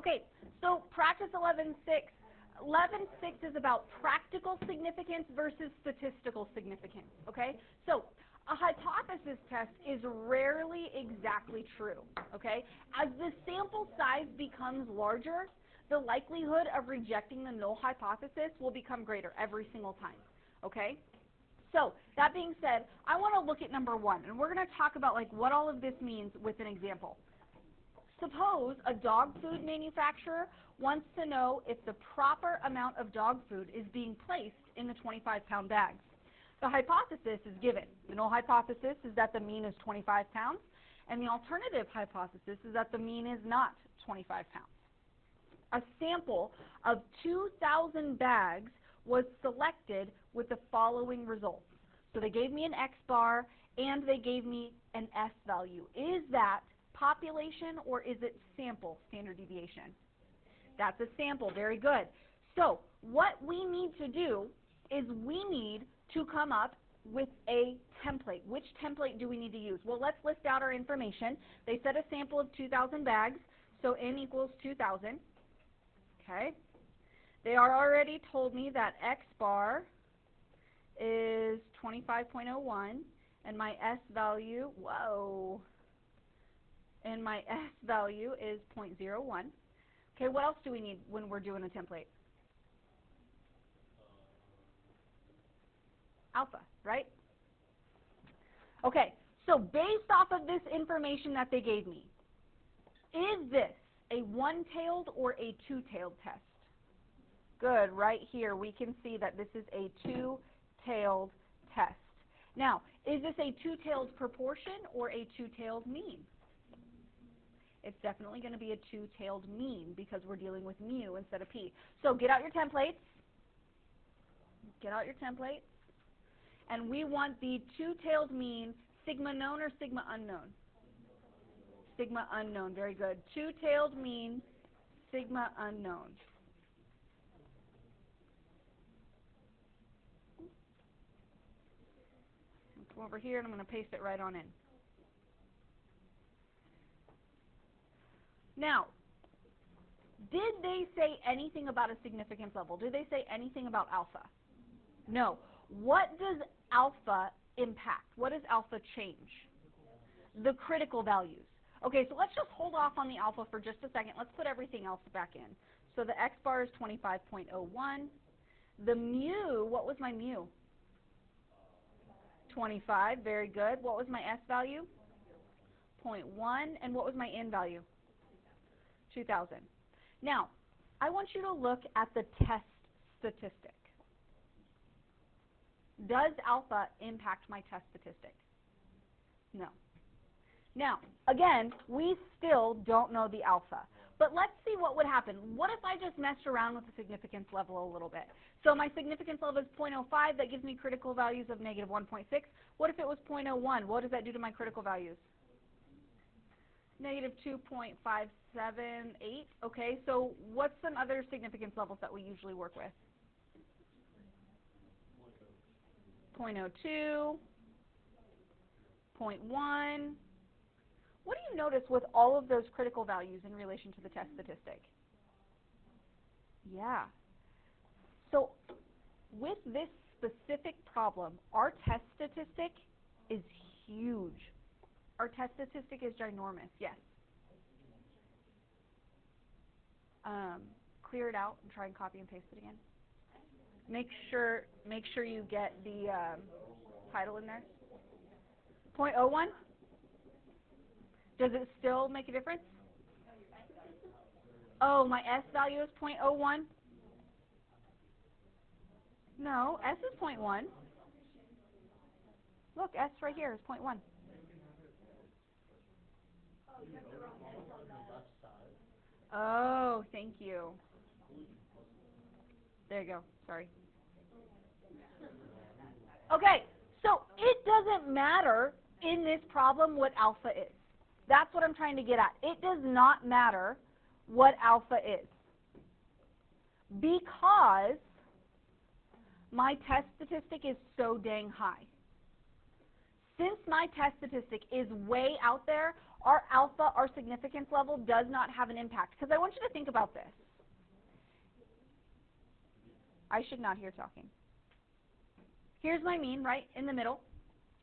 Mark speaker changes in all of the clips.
Speaker 1: Okay, so practice 11.6. 11.6 is about practical significance versus statistical significance, okay? So a hypothesis test is rarely exactly true, okay? As the sample size becomes larger, the likelihood of rejecting the null hypothesis will become greater every single time, okay? So that being said, I want to look at number 1, and we're going to talk about like what all of this means with an example. Suppose a dog food manufacturer wants to know if the proper amount of dog food is being placed in the 25-pound bags. The hypothesis is given. The null hypothesis is that the mean is 25 pounds, and the alternative hypothesis is that the mean is not 25 pounds. A sample of 2,000 bags was selected with the following results. So they gave me an X bar and they gave me an S value. Is that population or is it sample standard deviation? That's a sample. Very good. So what we need to do is we need to come up with a template. Which template do we need to use? Well, let's list out our information. They said a sample of 2,000 bags, so N equals 2,000. Okay. They are already told me that X bar is 25.01 and my S value, and my S value is 0.01. Okay, what else do we need when we're doing a template? Alpha, right? Okay, so based off of this information that they gave me, is this a one-tailed or a two-tailed test? Good, right here we can see that this is a two-tailed test. Now, is this a two-tailed proportion or a two-tailed mean? It's definitely going to be a two-tailed mean because we're dealing with mu instead of p. So get out your templates. Get out your templates. And we want the two-tailed mean, sigma known or sigma unknown? Sigma unknown, very good. Two-tailed mean, sigma unknown. Let's go over here and I'm going to paste it right on in. Now, did they say anything about a significance level? Did they say anything about alpha? No. What does alpha impact? What does alpha change? The critical values. Okay, so let's just hold off on the alpha for just a second. Let's put everything else back in. So the X bar is 25.01. The mu, what was my mu? 25, very good. What was my S value? 0.1. And what was my N value? 2,000. Now, I want you to look at the test statistic. Does alpha impact my test statistic? No. Now, again, we still don't know the alpha. But let's see what would happen. What if I just messed around with the significance level a little bit? So my significance level is 0.05. That gives me critical values of negative 1.6. What if it was 0.01? What does that do to my critical values? Negative 2.578. Okay, so what's some other significance levels that we usually work with? 0.02, 0.1. What do you notice with all of those critical values in relation to the test statistic? Yeah. So with this specific problem, our test statistic is huge. Our test statistic is ginormous, yes. Clear it out and try and copy and paste it again. Make sure you get the title in there. 0.01? Does it still make a difference? Oh, my S value is 0.01? No, S is 0.1. Look, S right here is 0.1. Oh, thank you. There you go. Sorry. Okay, so it doesn't matter in this problem what alpha is. That's what I'm trying to get at. It does not matter what alpha is because my test statistic is so dang high. Since my test statistic is way out there, our alpha, our significance level, does not have an impact. Because I want you to think about this. I should not hear talking. Here's my mean, right, in the middle.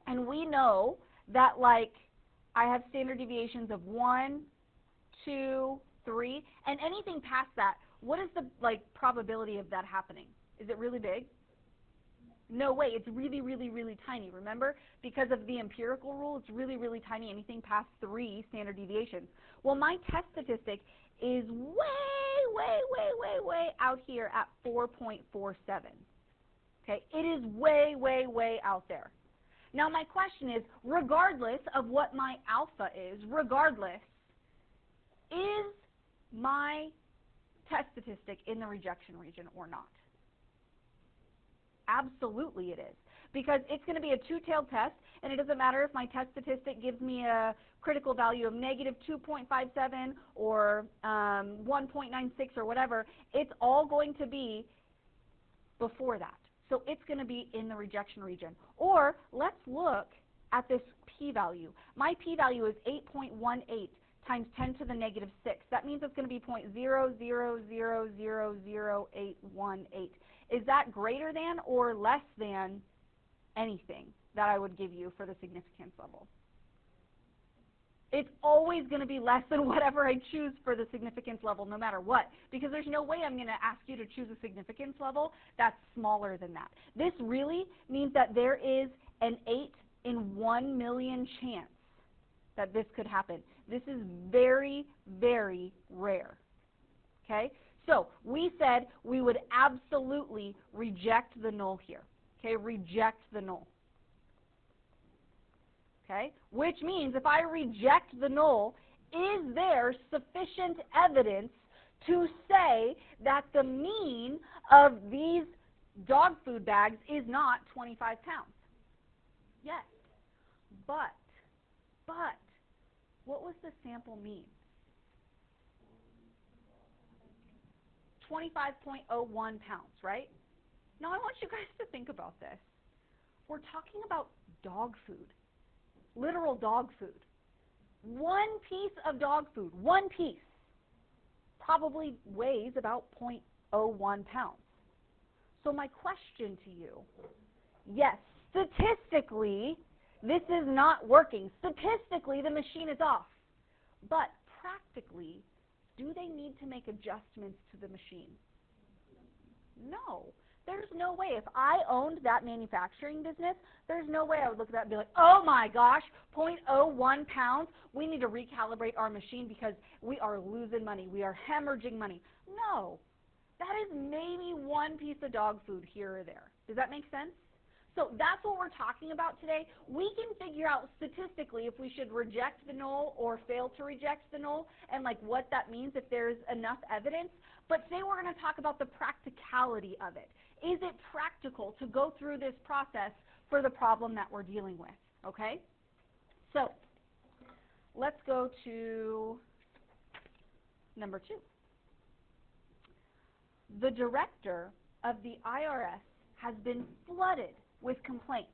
Speaker 1: And we know that, like, I have standard deviations of 1, 2, 3, and anything past that, what is the, like, probability of that happening? Is it really big? No way. It's really, really, really tiny. Remember? Because of the empirical rule, it's really, really tiny, anything past 3 standard deviations. Well, my test statistic is way out here at 4.47. Okay? It is way out there. Now, my question is, regardless of what my alpha is, is my test statistic in the rejection region or not? Absolutely it is. Because it's going to be a two-tailed test, and it doesn't matter if my test statistic gives me a critical value of negative 2.57 or 1.96 or whatever. It's all going to be before that. So it's going to be in the rejection region. Or let's look at this p-value. My p-value is 8.18 times 10 to the negative 6. That means it's going to be 0.000000818. Is that greater than or less than anything that I would give you for the significance level? It's always going to be less than whatever I choose for the significance level, no matter what, because there's no way I'm going to ask you to choose a significance level that's smaller than that. This really means that there is an 8 in 1 million chance that this could happen. This is very, very rare. Okay? So we said we would absolutely reject the null here. Okay? Reject the null. Okay? Which means if I reject the null, is there sufficient evidence to say that the mean of these dog food bags is not 25 pounds? Yes. But, what was the sample mean? 25.01 pounds, right? Now I want you guys to think about this. We're talking about dog food. Literal dog food. One piece of dog food, one piece, probably weighs about 0.01 pounds. So my question to you, yes, statistically, this is not working. Statistically, the machine is off. But practically, do they need to make adjustments to the machine? No. There's no way. If I owned that manufacturing business, there's no way I would look at that and be like, oh my gosh, 0.01 pounds, we need to recalibrate our machine because we are losing money. We are hemorrhaging money. No. That is maybe one piece of dog food here or there. Does that make sense? So that's what we're talking about today. We can figure out statistically if we should reject the null or fail to reject the null and like what that means if there's enough evidence. But today we're going to talk about the practicality of it. Is it practical to go through this process for the problem that we're dealing with? Okay? So let's go to number 2. The director of the IRS has been flooded with complaints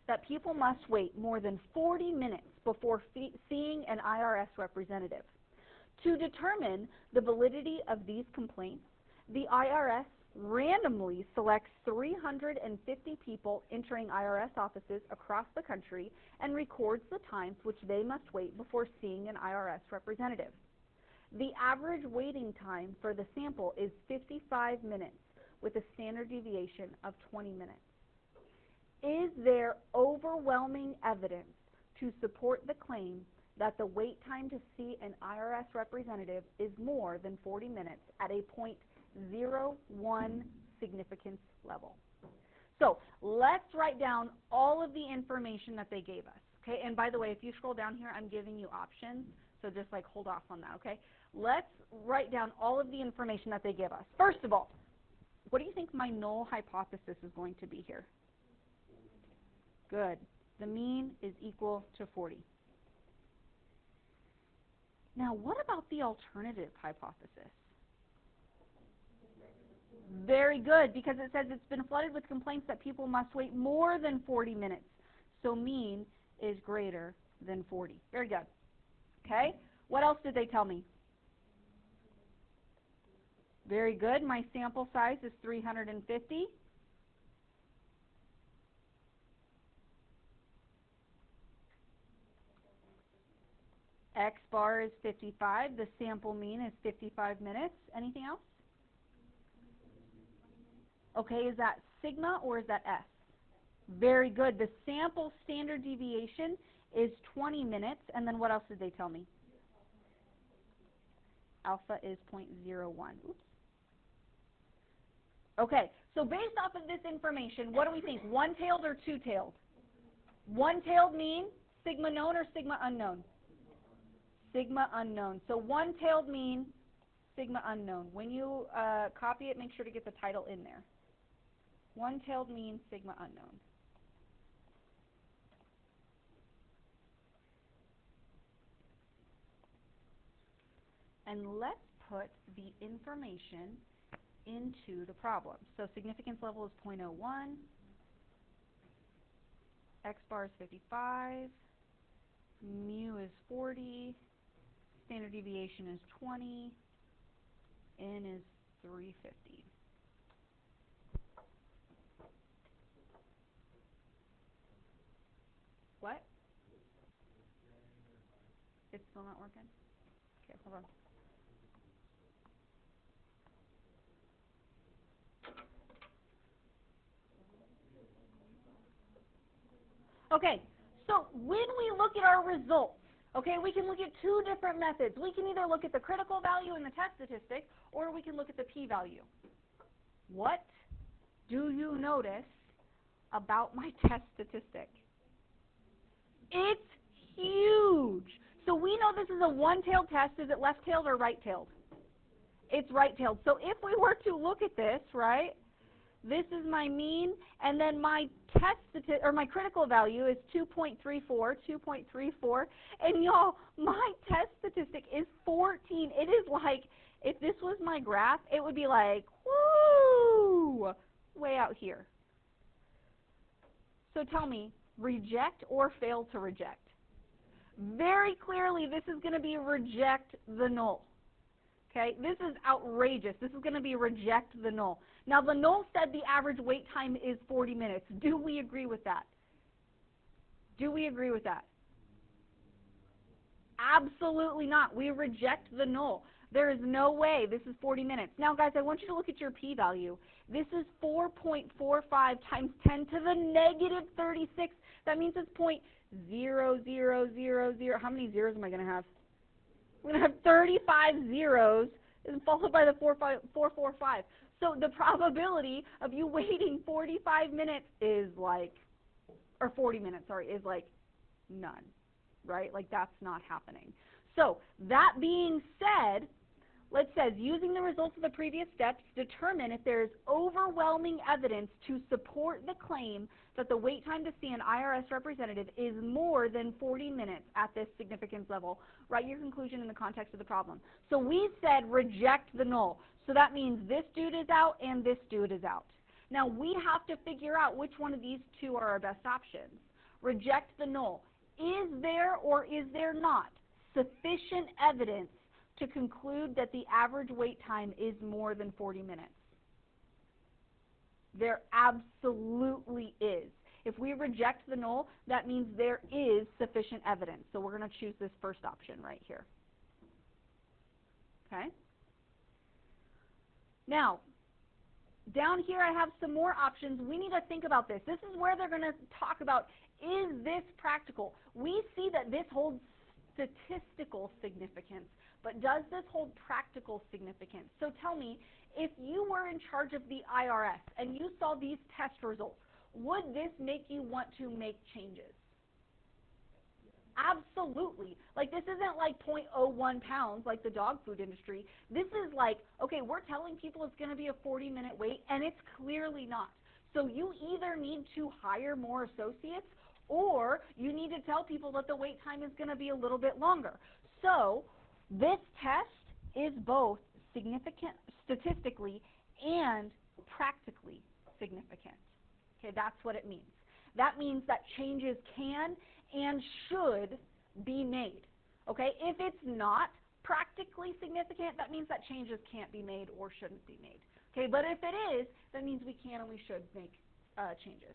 Speaker 1: that people must wait more than 40 minutes before seeing an IRS representative. To determine the validity of these complaints, the IRS randomly selects 350 people entering IRS offices across the country and records the times which they must wait before seeing an IRS representative. The average waiting time for the sample is 55 minutes with a standard deviation of 20 minutes. Is there overwhelming evidence to support the claim that the wait time to see an IRS representative is more than 40 minutes at a 0.01 significance level? So let's write down all of the information that they gave us. Okay, and by the way, if you scroll down here, I'm giving you options, so just like hold off on that, okay? Let's write down all of the information that they give us. First of all, what do you think my null hypothesis is going to be here? Good. The mean is equal to 40. Now, what about the alternative hypothesis? Very good, because it says it's been flooded with complaints that people must wait more than 40 minutes. So mean is greater than 40. Very good. Okay? What else did they tell me? Very good. My sample size is 350. X bar is 55. The sample mean is 55 minutes. Anything else? Okay, is that sigma or is that S? Very good. The sample standard deviation is 20 minutes. And then what else did they tell me? Alpha is 0.01. Oops. Okay, so based off of this information, what do we think? One-tailed or two-tailed? One-tailed mean sigma known or sigma unknown? Sigma unknown. So one-tailed mean sigma unknown. When you copy it, make sure to get the title in there. One-tailed mean sigma unknown. And let's put the information into the problem. So significance level is 0.01, X bar is 55, mu is 40, standard deviation is 20, N is 350. What? It's still not working? Okay, hold on. Okay, so when we look at our results, okay, we can look at two different methods. We can either look at the critical value in the test statistic, or we can look at the p-value. What do you notice about my test statistic? It's huge. So we know this is a one-tailed test. Is it left-tailed or right-tailed? It's right-tailed. So if we were to look at this, right, this is my mean, and then my my critical value is 2.34, and y'all, my test statistic is 14. It is like, if this was my graph, it would be like, woo, way out here. So tell me, reject or fail to reject? Very clearly, this is going to be reject the null. Okay, this is outrageous. This is going to be reject the null. Now, the null said the average wait time is 40 minutes. Do we agree with that? Do we agree with that? Absolutely not. We reject the null. There is no way this is 40 minutes. Now, guys, I want you to look at your p-value. This is 4.45 times 10 to the negative 36. That means it's 0.0000. How many zeros am I going to have? We're going to have 35 zeros and followed by the 445. So the probability of you waiting 45 minutes is like, or 40 minutes, sorry, is like none, right? Like that's not happening. So that being said, it says, using the results of the previous steps, determine if there is overwhelming evidence to support the claim that the wait time to see an IRS representative is more than 40 minutes at this significance level. Write your conclusion in the context of the problem. So we said reject the null. So that means this dude is out and this dude is out. Now we have to figure out which one of these two are our best options. Reject the null. Is there or is there not sufficient evidence to conclude that the average wait time is more than 40 minutes? There absolutely is. If we reject the null, that means there is sufficient evidence. So we're going to choose this first option right here. Okay? Now, down here I have some more options. We need to think about this. This is where they're going to talk about, is this practical? We see that this holds statistical significance, but does this hold practical significance? So tell me, if you were in charge of the IRS and you saw these test results, would this make you want to make changes? Absolutely. Like, this isn't like 0.01 pounds like the dog food industry. This is like, okay, we're telling people it's going to be a 40-minute wait, and it's clearly not. So you either need to hire more associates, or you need to tell people that the wait time is going to be a little bit longer. So this test is both significant statistically and practically significant. Okay, that's what it means. That means that changes can and should be made. Okay, if it's not practically significant, that means that changes can't be made or shouldn't be made. Okay, but if it is, that means we can and we should make changes.